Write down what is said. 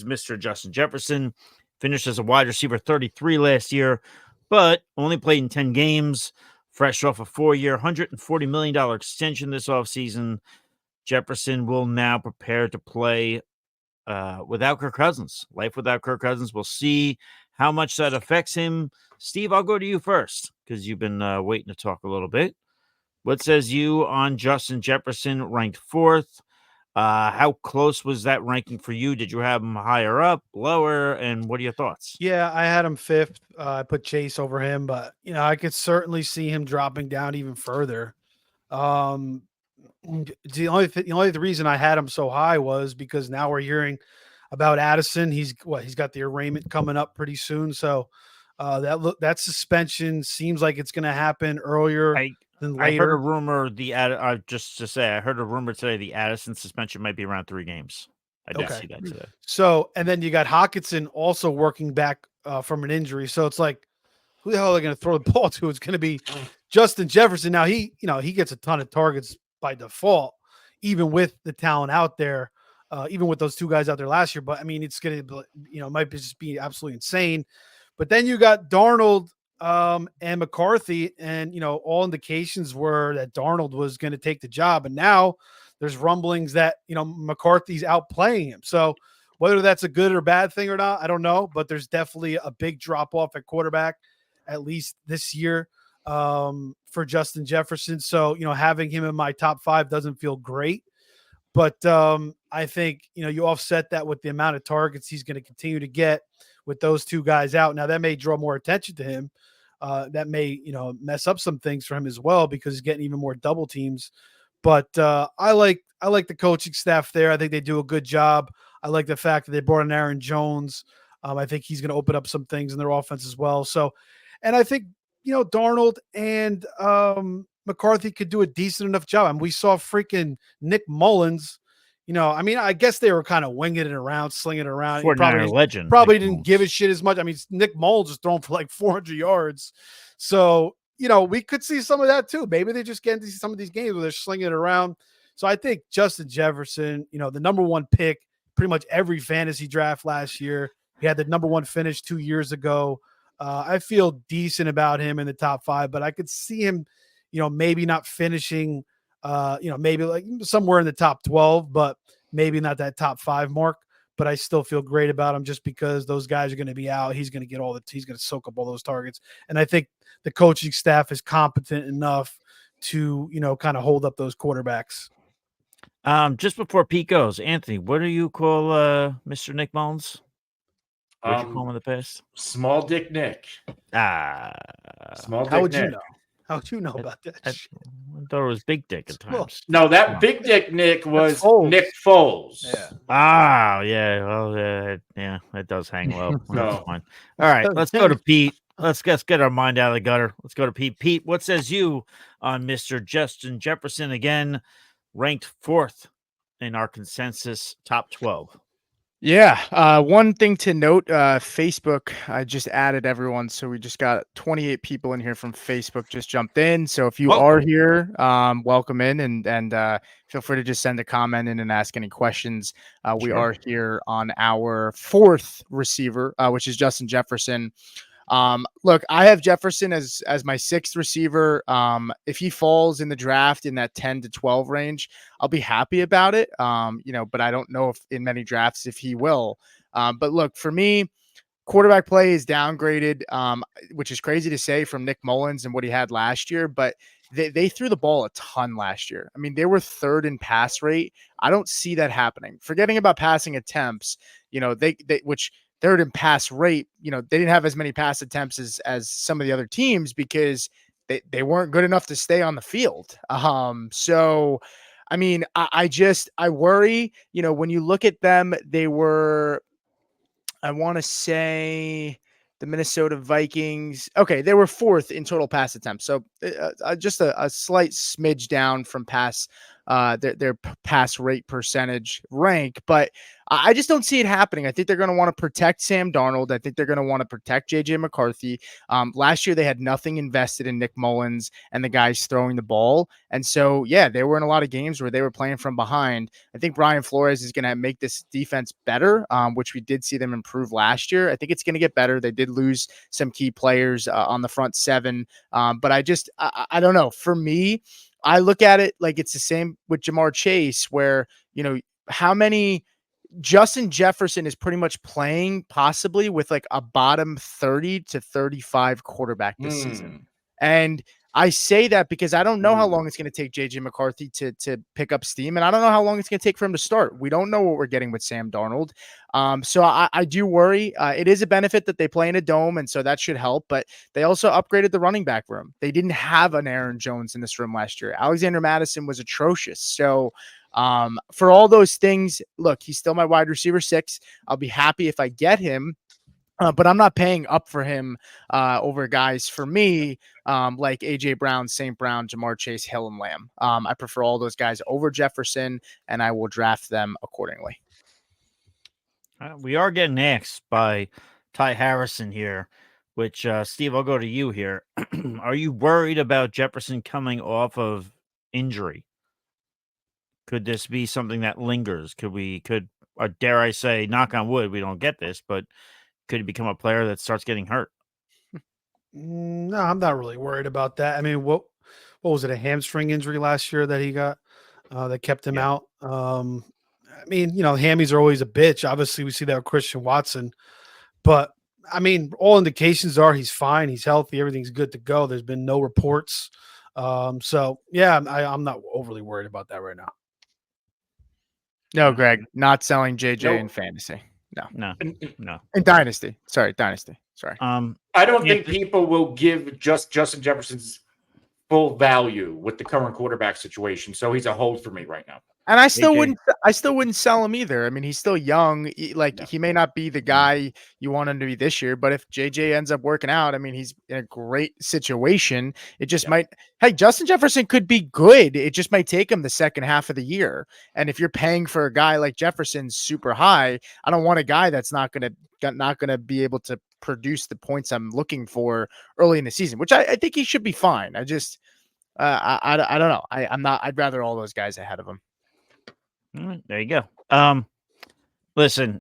Mr. Justin Jefferson. Finished as a wide receiver 33 last year, but only played in 10 games. Fresh off a 4-year, $140 million extension this offseason. Jefferson will now prepare to play without Kirk Cousins. Life without Kirk Cousins. We'll see how much that affects him. Steve, I'll go to you first because you've been waiting to talk a little bit. What says you on Justin Jefferson, ranked 4th? How close was that ranking for you? Did you have him higher up, lower, and what are your thoughts? Yeah, I had him 5th. I put Chase over him, but I could certainly see him dropping down even further. The reason I had him so high was because now we're hearing about Addison. He's got the arraignment coming up pretty soon, so that suspension seems like it's going to happen earlier than later. I heard a rumor. Just to say, I heard a rumor today the Addison suspension might be around 3 games. I did see that today. So, and then you got Hockenson also working back from an injury. So it's like, who the hell are they going to throw the ball to? It's going to be Justin Jefferson. Now he gets a ton of targets by default, even with the talent out there, even with those 2 guys out there last year. But I mean, it's going to, might just be absolutely insane. But then you got Darnold and McCarthy, and all indications were that Darnold was going to take the job, and now there's rumblings that McCarthy's outplaying him. So whether that's a good or bad thing or not, I don't know, but there's definitely a big drop off at quarterback, at least this year, for Justin Jefferson. So having him in my top 5 doesn't feel great, but I think you offset that with the amount of targets he's going to continue to get with those 2 guys out. Now that may draw more attention to him. That may mess up some things for him as well because he's getting even more double teams. But I like the coaching staff there. I think they do a good job. I like the fact that they brought in Aaron Jones. I think he's going to open up some things in their offense as well. So, and I think Darnold and McCarthy could do a decent enough job. I mean, we saw freaking Nick Mullins. I guess they were kind of winging it around, slinging it around. Probably didn't give a shit as much. I mean, Nick Mullins is thrown for like 400 yards. So, we could see some of that too. Maybe they just get into some of these games where they're slinging it around. So I think Justin Jefferson, the number 1 pick, pretty much every fantasy draft last year. He had the number 1 finish 2 years ago. I feel decent about him in the top 5, but I could see him, maybe not finishing, maybe like somewhere in the top 12, but maybe not that top 5 mark. But I still feel great about him just because those guys are going to be out. He's going to he's going to soak up all those targets. And I think the coaching staff is competent enough to, kind of hold up those quarterbacks. Just before Pete goes, Anthony, what do you call Mr. Nick Mullins? What'd you call him in the past? Small Dick Nick. Small Dick How would Nick. You know? How would you know about that? I thought it was Big Dick at times. No, that Big Dick Nick was Nick Foles. Yeah. Well, yeah, it does hang low. That's fine. All right, let's go to Pete. Let's get our mind out of the gutter. Let's go to Pete. Pete, what says you on Mr. Justin Jefferson again, ranked 4th in our consensus top 12? Yeah. One thing to note, Facebook, I just added everyone. So we just got 28 people in here from Facebook just jumped in. So if you are here, welcome in and feel free to just send a comment in and ask any questions. We are here on our 4th receiver, which is Justin Jefferson. Look, I have Jefferson as my 6th receiver. If he falls in the draft in that 10 to 12 range, I'll be happy about it. But I don't know if in many drafts, if he will, but look, for me, quarterback play is downgraded, which is crazy to say from Nick Mullins and what he had last year, but they threw the ball a ton last year. I mean, they were 3rd in pass rate. I don't see that happening. Forgetting about passing attempts, which 3rd in pass rate, they didn't have as many pass attempts as some of the other teams because they weren't good enough to stay on the field. So, I mean, I worry, when you look at them, they were, I want to say the Minnesota Vikings. Okay. They were 4th in total pass attempts. So just a slight smidge down from pass their pass rate percentage rank, but I just don't see it happening. I think they're going to want to protect Sam Darnold. I think they're going to want to protect JJ McCarthy. Last year they had nothing invested in Nick Mullins and the guys throwing the ball, and so yeah, they were in a lot of games where they were playing from behind. I think Brian Flores is going to make this defense better, which we did see them improve last year. I think it's going to get better. They did lose some key players on the front seven, but I don't know. For me, I look at it like it's the same with Jamar Chase, where, how many Justin Jefferson is pretty much playing possibly with like a bottom 30 to 35 quarterback this season. And I say that because I don't know how long it's going to take JJ McCarthy to pick up steam. And I don't know how long it's going to take for him to start. We don't know what we're getting with Sam Darnold. So I do worry. It is a benefit that they play in a dome, and so that should help. But they also upgraded the running back room. They didn't have an Aaron Jones in this room last year. Alexander Madison was atrocious. So for all those things, look, he's still my wide receiver 6. I'll be happy if I get him. But I'm not paying up for him over guys for me like AJ Brown, St. Brown, Jamar Chase, Hill, and Lamb. I prefer all those guys over Jefferson, and I will draft them accordingly. We are getting asked by Ty Harrison here, which, Steve, I'll go to you here. Are you worried about Jefferson coming off of injury? Could this be something that lingers? Or dare I say, knock on wood, we don't get this, but could he become a player that starts getting hurt? No, I'm not really worried about that. I mean, what was it, a hamstring injury last year that he got that kept him out? I mean, hammies are always a bitch. Obviously, we see that with Christian Watson. But, I mean, all indications are he's fine. He's healthy. Everything's good to go. There's been no reports. So, yeah, I'm not overly worried about that right now. No, Greg, not selling JJ in fantasy. No. In Dynasty. Sorry, Dynasty. Sorry. I don't think people will give Justin Jefferson's full value with the current quarterback situation. So he's a hold for me right now. And I still wouldn't sell him either. I mean, he's still young. He may not be the guy you want him to be this year, but if JJ ends up working out, I mean, he's in a great situation. It just might. Hey, Justin Jefferson could be good. It just might take him the second half of the year. And if you're paying for a guy like Jefferson super high, I don't want a guy that's not gonna be able to produce the points I'm looking for early in the season, which I think he should be fine. I just I don't know. I'm not. I'd rather all those guys ahead of him. There you go. Listen,